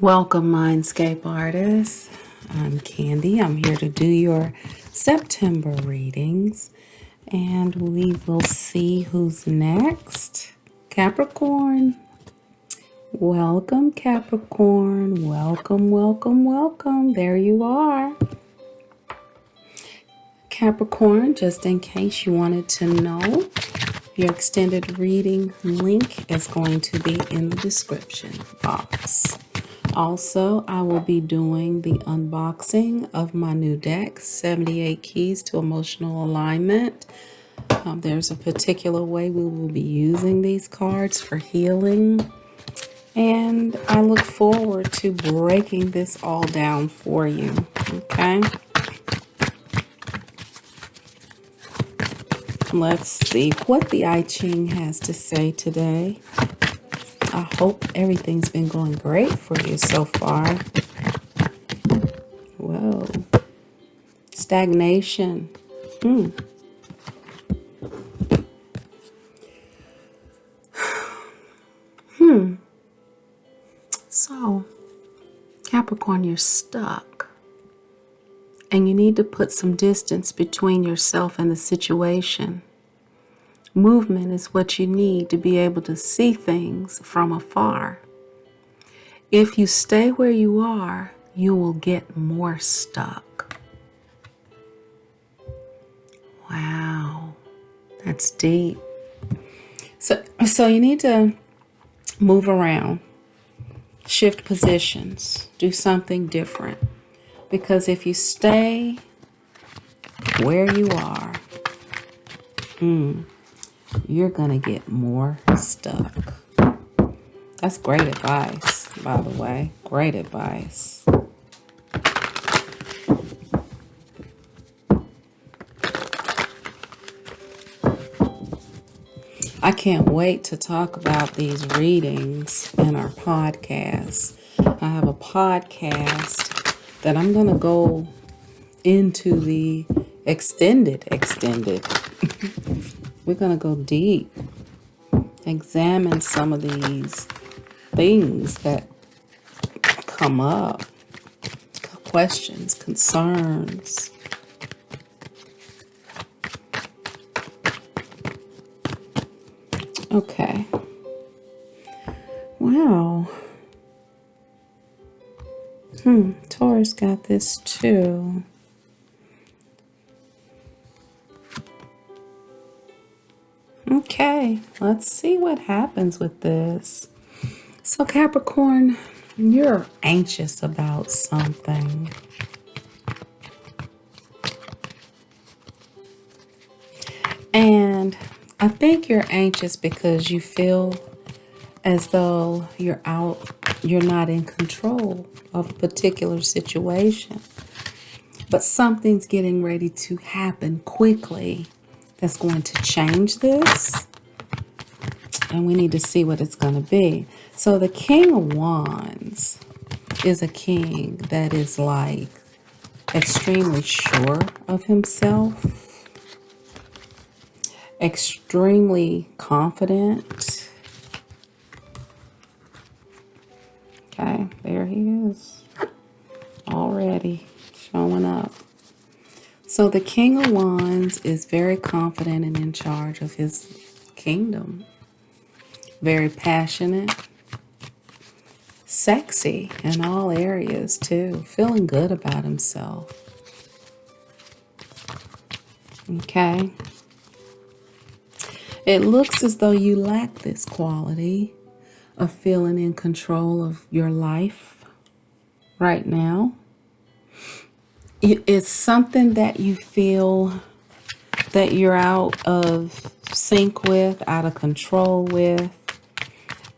Welcome, Mindscape artists. I'm Candy. I'm here to do your September readings, and we will see who's next. Capricorn. Welcome, Capricorn. Welcome, welcome, welcome. There you are. Capricorn, just in case you wanted to know, your extended reading link is going to be in the description box. Also, I will be doing the unboxing of my new deck, 78 Keys to Emotional Alignment. There's a particular way we will be using these cards for healing. And I look forward to breaking this all down for you. Okay? Let's see what the I Ching has to say today. I hope everything's been going great for you so far. Whoa. Stagnation. So, Capricorn, you're stuck. And you need to put some distance between yourself and the situation. Movement is what you need to be able to see things from afar. If you stay where you are, you will get more stuck. Wow, that's deep. So you need to move around, shift positions, do something different. Because if you stay where you are, you're going to get more stuck. That's great advice, by the way. Great advice. I can't wait to talk about these readings in our podcast. I have a podcast that I'm going to go into the extended. We're going to go deep, examine some of these things that come up, questions, concerns. Okay. Wow. Taurus got this too. Okay, let's see what happens with this. So Capricorn, you're anxious about something. And I think you're anxious because you feel as though you're not in control of a particular situation. But something's getting ready to happen quickly that's going to change this. And we need to see what it's going to be. So the King of Wands is a king that is like extremely sure of himself, extremely confident. Okay, there he is already showing up. So the King of Wands is very confident and in charge of his kingdom. Very passionate. Sexy in all areas too. Feeling good about himself. Okay. It looks as though you lack this quality of feeling in control of your life right now. It's something that you feel that you're out of sync with, out of control with,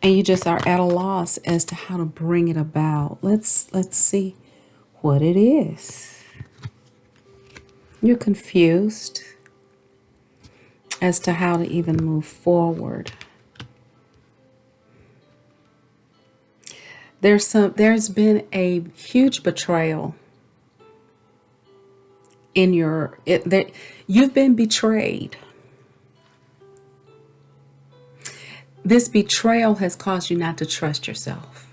and you just are at a loss as to how to bring it about. Let's see what it is. You're confused as to how to even move forward. There's been a huge betrayal in you've been betrayed. This betrayal has caused you not to trust yourself.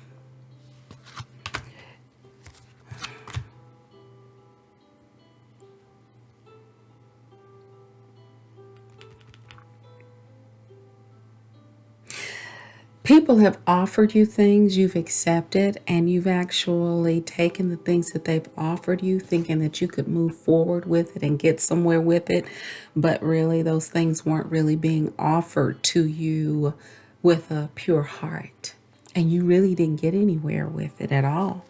people have offered you things you've accepted, and you've actually taken the things that they've offered you thinking that you could move forward with it and get somewhere with it. But really, those things weren't really being offered to you with a pure heart. And you really didn't get anywhere with it at all.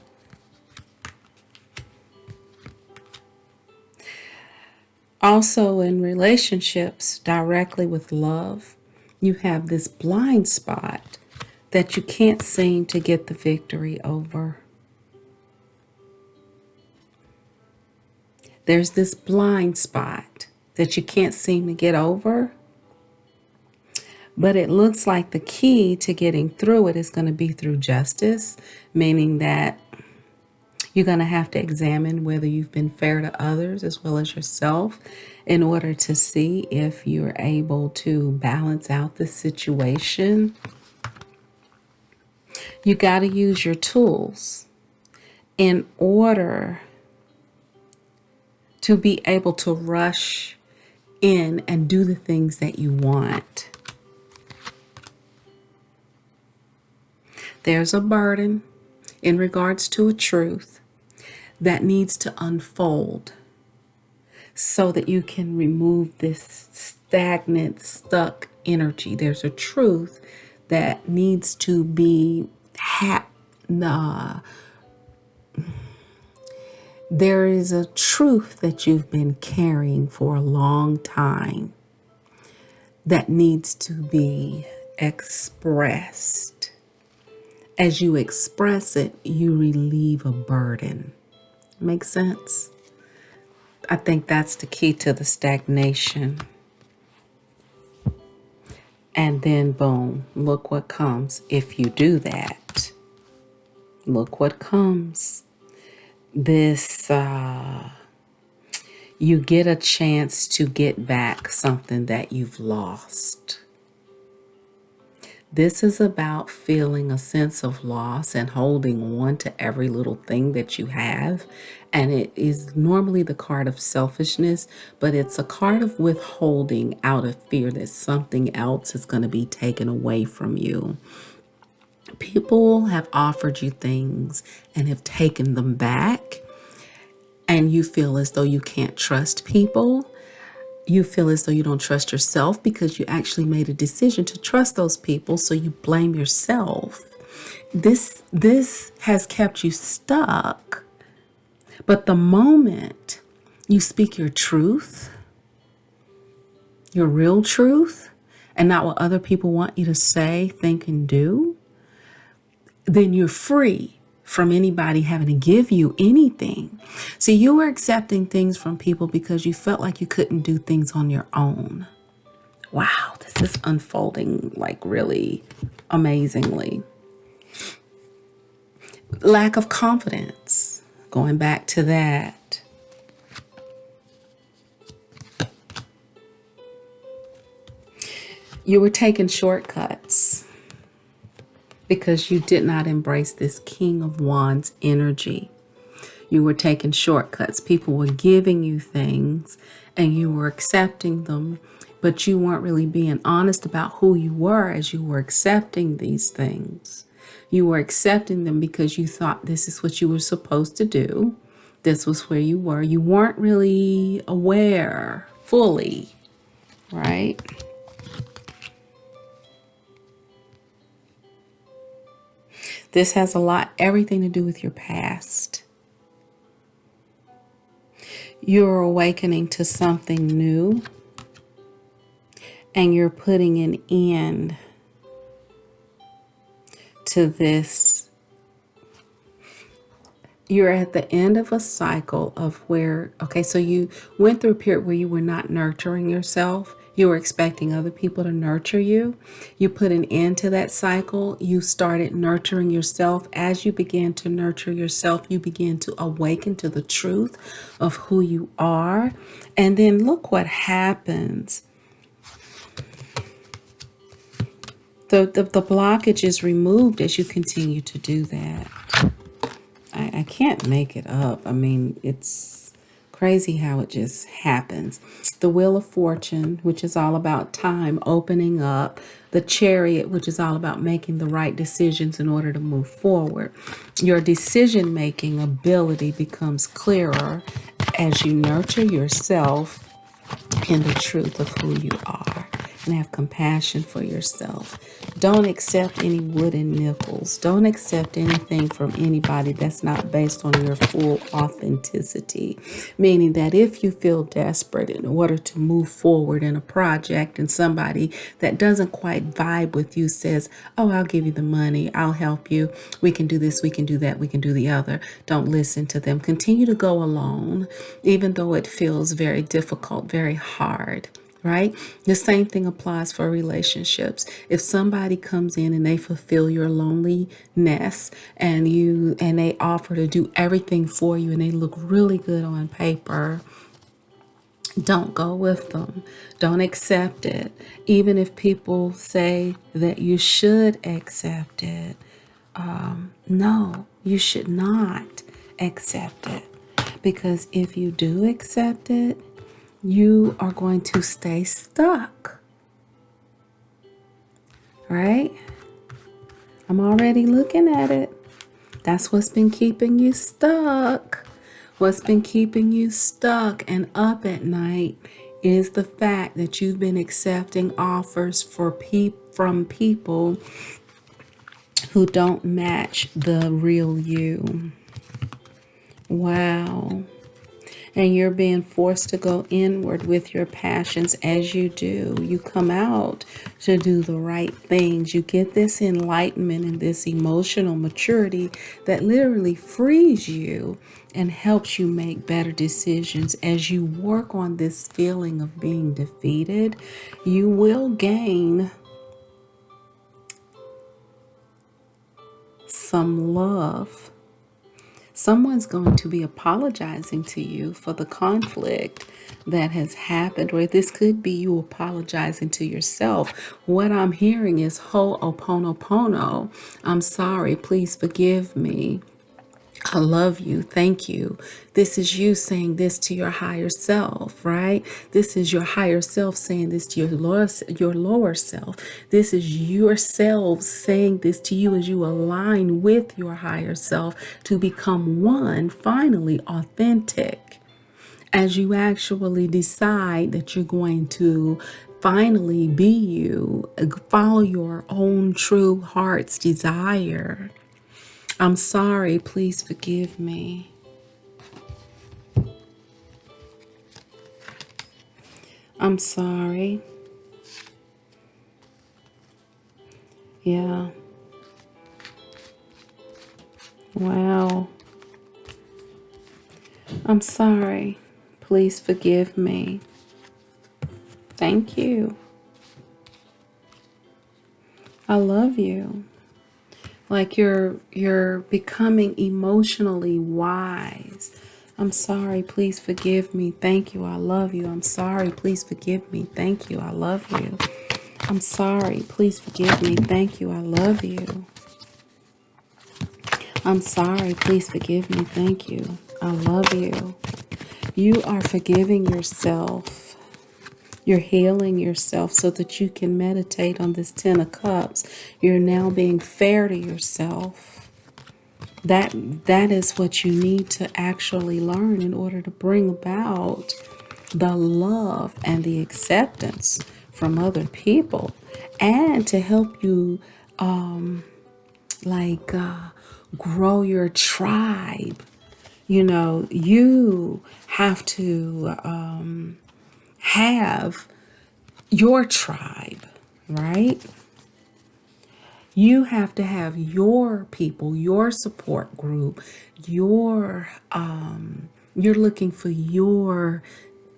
Also, in relationships directly with love, you have this blind spot that you can't seem to get the victory over. There's this blind spot that you can't seem to get over, but it looks like the key to getting through it is going to be through justice, meaning that you're going to have to examine whether you've been fair to others as well as yourself in order to see if you're able to balance out the situation. You got to use your tools in order to be able to rush in and do the things that you want. There's a burden in regards to a truth that needs to unfold so that you can remove this stagnant, stuck energy. There's a truth that needs to be there is a truth that you've been carrying for a long time that needs to be expressed. As you express it, you relieve a burden. Make sense? I think that's the key to the stagnation. And then boom, look what comes if you do that. Look what comes. This, you get a chance to get back something that you've lost. This is about feeling a sense of loss and holding on to every little thing that you have. And it is normally the card of selfishness, but it's a card of withholding out of fear that something else is going to be taken away from you. People have offered you things and have taken them back, and you feel as though you can't trust people. You feel as though you don't trust yourself because you actually made a decision to trust those people, so you blame yourself. This has kept you stuck. But the moment you speak your truth, your real truth, and not what other people want you to say, think, and do, then you're free from anybody having to give you anything. See, you were accepting things from people because you felt like you couldn't do things on your own. Wow, this is unfolding like really amazingly. Lack of confidence. Going back to that. You were taking shortcuts because you did not embrace this King of Wands energy. You were taking shortcuts. People were giving you things and you were accepting them, but you weren't really being honest about who you were as you were accepting these things. You were accepting them because you thought this is what you were supposed to do. This was where you were. You weren't really aware fully, right? This has everything to do with your past. You're awakening to something new, and you're putting an end to this. You're at the end of a cycle of where, so you went through a period where you were not nurturing yourself. You were expecting other people to nurture you. You put an end to that cycle. You started nurturing yourself. As you began to nurture yourself, you began to awaken to the truth of who you are. And then look what happens. The blockage is removed as you continue to do that. I can't make it up. I mean, it's Crazy how it just happens. The Wheel of Fortune, which is all about time opening up. The Chariot, which is all about making the right decisions in order to move forward. Your decision-making ability becomes clearer as you nurture yourself in the truth of who you are and have compassion for yourself. Don't accept any wooden nickels. Don't accept anything from anybody that's not based on your full authenticity. Meaning that if you feel desperate in order to move forward in a project and somebody that doesn't quite vibe with you says, oh, I'll give you the money, I'll help you, we can do this, we can do that, we can do the other. Don't listen to them. Continue to go alone, even though it feels very difficult, very hard. Right? The same thing applies for relationships. If somebody comes in and they fulfill your loneliness and they offer to do everything for you and they look really good on paper, don't go with them. Don't accept it. Even if people say that you should accept it, no, you should not accept it. Because if you do accept it, you are going to stay stuck, right? I'm already looking at it. That's what's been keeping you stuck. What's been keeping you stuck and up at night is the fact that you've been accepting offers from people who don't match the real you. Wow. And you're being forced to go inward with your passions. As you do, you come out to do the right things. You get this enlightenment and this emotional maturity that literally frees you and helps you make better decisions. As you work on this feeling of being defeated, you will gain some love. Someone's going to be apologizing to you for the conflict that has happened, or this could be you apologizing to yourself. What I'm hearing is ho'oponopono. I'm sorry, please forgive me. I love you. Thank you. This is you saying this to your higher self, right? This is your higher self saying this to your lower self. This is yourselves saying this to you as you align with your higher self to become one, finally authentic. As you actually decide that you're going to finally be you, follow your own true heart's desire. I'm sorry, please forgive me. I'm sorry. Yeah. Wow. I'm sorry. Please forgive me. Thank you. I love you. Like you're becoming emotionally wise. I'm sorry, please forgive me. Thank you. I love you. I'm sorry, please forgive me. Thank you. I love you. I'm sorry, please forgive me. Thank you. I love you. I'm sorry, please forgive me. Thank you. I love you. You are forgiving yourself. You're healing yourself so that you can meditate on this 10 of Cups. You're now being fair to yourself. That is what you need to actually learn in order to bring about the love and the acceptance from other people, and to help you grow your tribe. You know, you have to have your tribe, right? You have to have your people, your support group, you're looking for your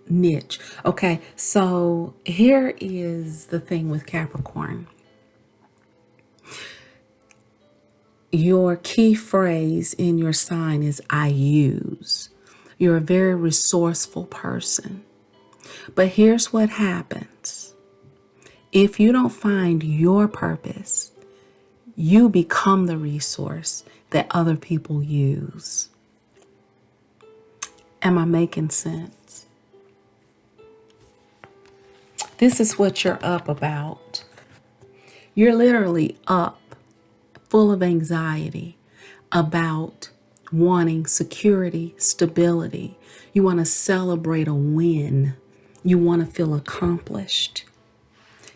niche. Okay, so here is the thing with Capricorn. Your key phrase in your sign is I use. You're a very resourceful person. But here's what happens. If you don't find your purpose, you become the resource that other people use. Am I making sense? This is what you're up about. You're literally up, full of anxiety about wanting security, stability. You want to celebrate a win. You want to feel accomplished.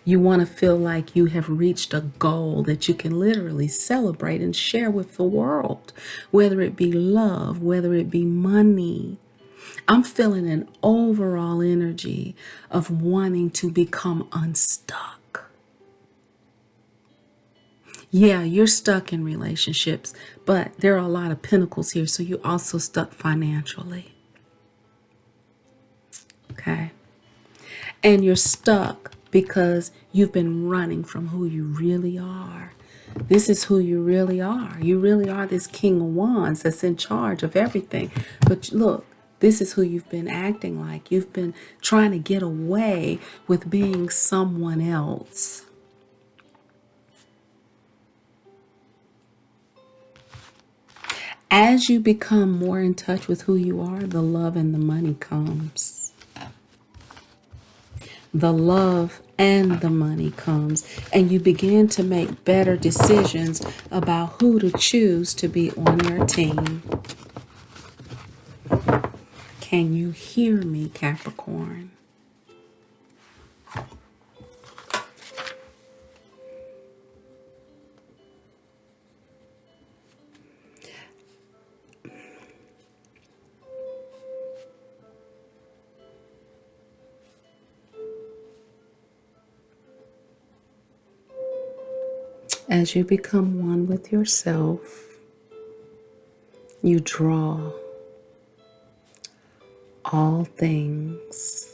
You want to feel like you have reached a goal that you can literally celebrate and share with the world, whether it be love, whether it be money. I'm feeling an overall energy of wanting to become unstuck. Yeah, you're stuck in relationships, but there are a lot of pentacles here, so you're also stuck financially. Okay. And you're stuck because you've been running from who you really are. This is who you really are. You really are this King of Wands that's in charge of everything. But look, this is who you've been acting like. You've been trying to get away with being someone else. As you become more in touch with who you are, the love and the money comes. The love and the money comes, and you begin to make better decisions about who to choose to be on your team. Can you hear me, Capricorn? As you become one with yourself, you draw all things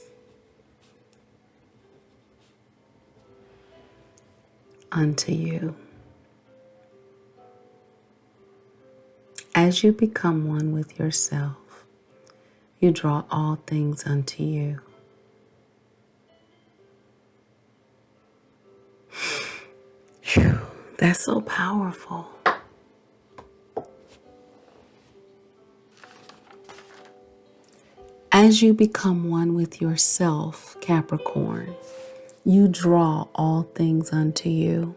unto you. As you become one with yourself, you draw all things unto you. Phew, that's so powerful. As you become one with yourself, Capricorn, you draw all things unto you.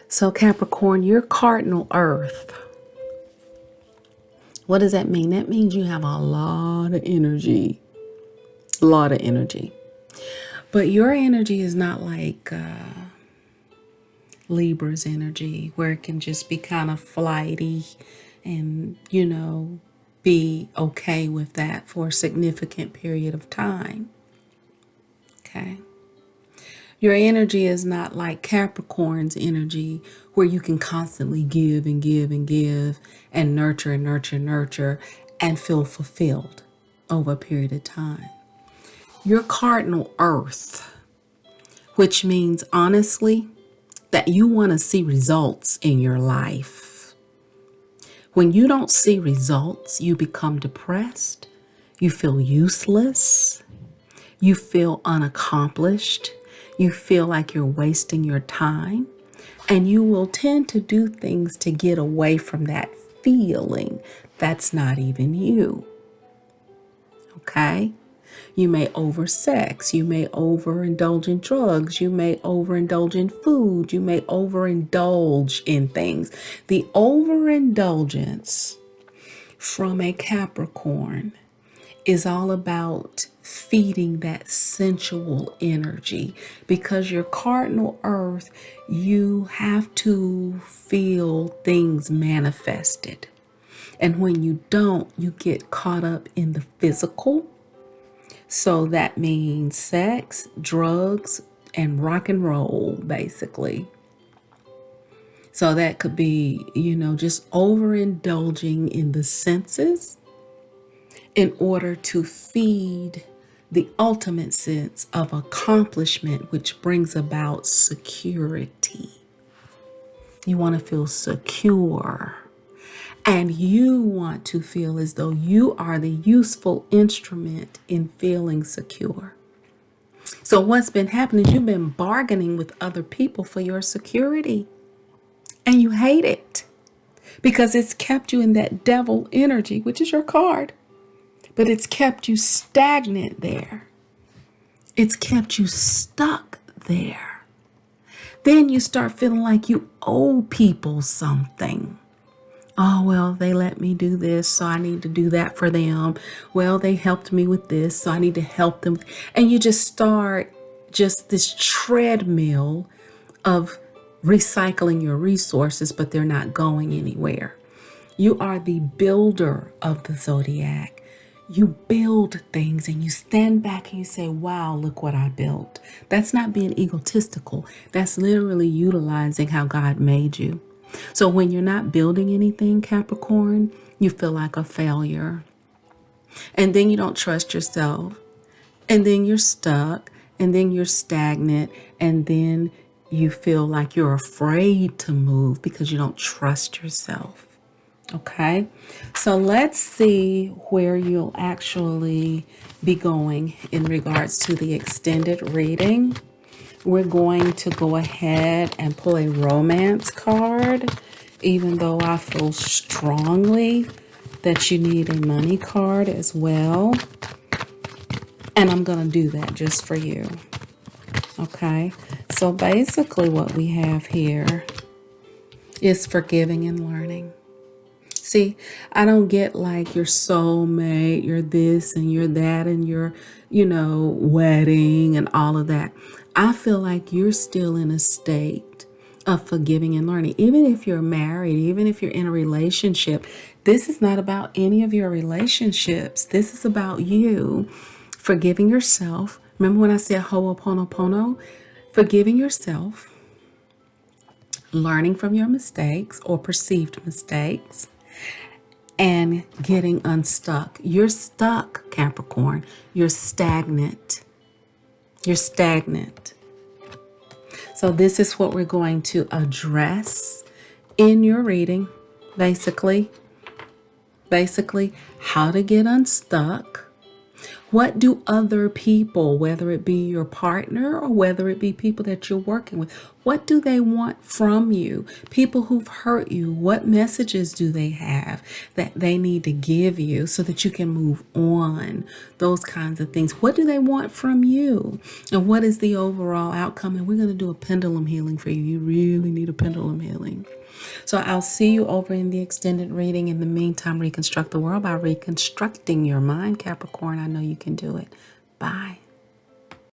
So Capricorn, you're cardinal earth. What does that mean? That means you have a lot of energy. A lot of energy. But your energy is not like Libra's energy, where it can just be kind of flighty and, be okay with that for a significant period of time. Okay. Your energy is not like Capricorn's energy, where you can constantly give and give and give and nurture and nurture and nurture and feel fulfilled over a period of time. You're cardinal earth, which means honestly that you want to see results in your life. When you don't see results, you become depressed, you feel useless, you feel unaccomplished, you feel like you're wasting your time, and you will tend to do things to get away from that feeling that's not even you. Okay? You may oversex, you may overindulge in drugs, you may overindulge in food, you may overindulge in things. The overindulgence from a Capricorn is all about feeding that sensual energy, because your cardinal earth, you have to feel things manifested. And when you don't, you get caught up in the physical. So that means sex, drugs, and rock and roll, basically. So that could be, just overindulging in the senses in order to feed the ultimate sense of accomplishment, which brings about security. You want to feel secure. And you want to feel as though you are the useful instrument in feeling secure. So what's been happening is you've been bargaining with other people for your security. And you hate it because it's kept you in that devil energy, which is your card. but it's kept you stagnant there. It's kept you stuck there. Then you start feeling like you owe people something. Oh, well, they let me do this, so I need to do that for them. Well, they helped me with this, so I need to help them. And you just start just this treadmill of recycling your resources, but they're not going anywhere. You are the builder of the zodiac. You build things and you stand back and you say, wow, look what I built. That's not being egotistical. That's literally utilizing how God made you. So when you're not building anything, Capricorn, you feel like a failure. And then you don't trust yourself. And then you're stuck. And then you're stagnant. And then you feel like you're afraid to move because you don't trust yourself. Okay, so let's see where you'll actually be going in regards to the extended reading. We're going to go ahead and pull a romance card, even though I feel strongly that you need a money card as well. And I'm going to do that just for you. Okay, so basically what we have here is forgiving and learning. See, I don't get like your soulmate, you're this and you're that and your, wedding and all of that. I feel like you're still in a state of forgiving and learning. Even if you're married, even if you're in a relationship, this is not about any of your relationships. This is about you forgiving yourself. Remember when I said ho'oponopono? Forgiving yourself, learning from your mistakes or perceived mistakes, and getting unstuck. You're stuck, Capricorn. You're stagnant. You're stagnant. So this is what we're going to address in your reading. Basically, how to get unstuck. What do other people, whether it be your partner or whether it be people that you're working with, what do they want from you? People who've hurt you, what messages do they have that they need to give you so that you can move on? Those kinds of things. What do they want from you? And what is the overall outcome? And we're going to do a pendulum healing for you. You really need a pendulum healing. So I'll see you over in the extended reading. In the meantime, reconstruct the world by reconstructing your mind, Capricorn. I know you can do it. Bye.